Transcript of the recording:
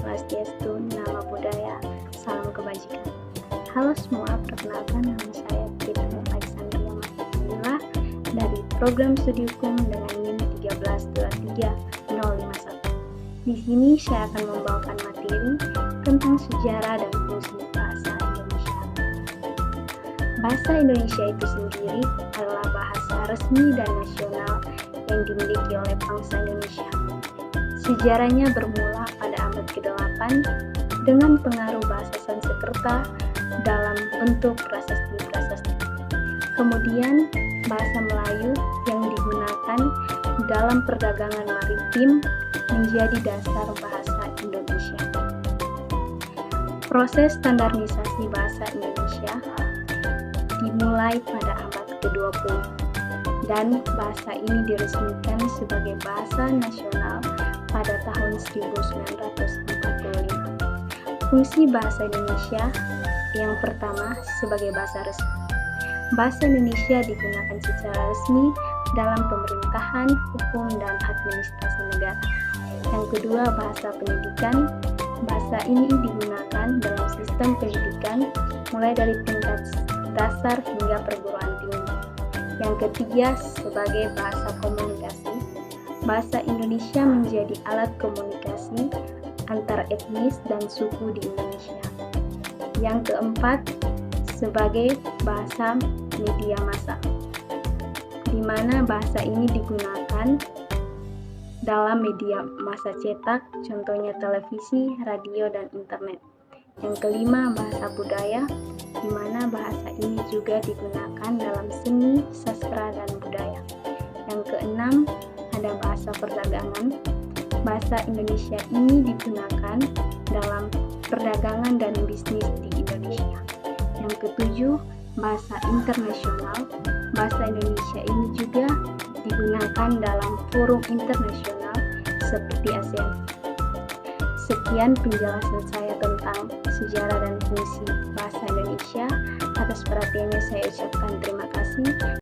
Swastiastu, Namo Buddhaya, Salam Kebajikan. Halo semua, perkenalkan nama saya Tirta Alexandria Martina dari Program Studi Hukum dengan NIM 1323051. Di sini saya akan membawakan materi tentang sejarah dan fungsi bahasa Indonesia. Bahasa Indonesia itu sendiri adalah bahasa resmi dan nasional yang dimiliki oleh bangsa Indonesia. Sejarahnya bermula pada abad ke-8 dengan pengaruh bahasa Sanskerta dalam bentuk prasasti-prasasti. Kemudian bahasa Melayu yang digunakan dalam perdagangan maritim menjadi dasar bahasa Indonesia. Proses standarisasi bahasa Indonesia dimulai pada abad ke-20 dan bahasa ini diresmikan sebagai bahasa nasional pada tahun 1945. Fungsi bahasa Indonesia yang pertama sebagai bahasa resmi. Bahasa Indonesia digunakan secara resmi dalam pemerintahan, hukum, dan administrasi negara. Yang kedua, bahasa pendidikan. Bahasa ini digunakan dalam sistem pendidikan mulai dari tingkat dasar hingga perguruan tinggi. Yang ketiga, sebagai bahasa komunikasi. Bahasa Indonesia menjadi alat komunikasi antar etnis dan suku di Indonesia. Yang keempat, sebagai bahasa media massa, di mana bahasa ini digunakan dalam media massa cetak, contohnya televisi, radio, dan internet. Yang kelima, bahasa budaya, di mana bahasa ini juga digunakan dalam seni, sastra, dan budaya. Yang keenam, ada bahasa perdagangan. Bahasa Indonesia ini digunakan dalam perdagangan dan bisnis di Indonesia. Yang ketujuh, bahasa internasional. Bahasa Indonesia ini juga digunakan dalam forum internasional seperti ASEAN. Sekian penjelasan saya tentang sejarah dan fungsi bahasa Indonesia. Atas perhatiannya saya ucapkan terima kasih.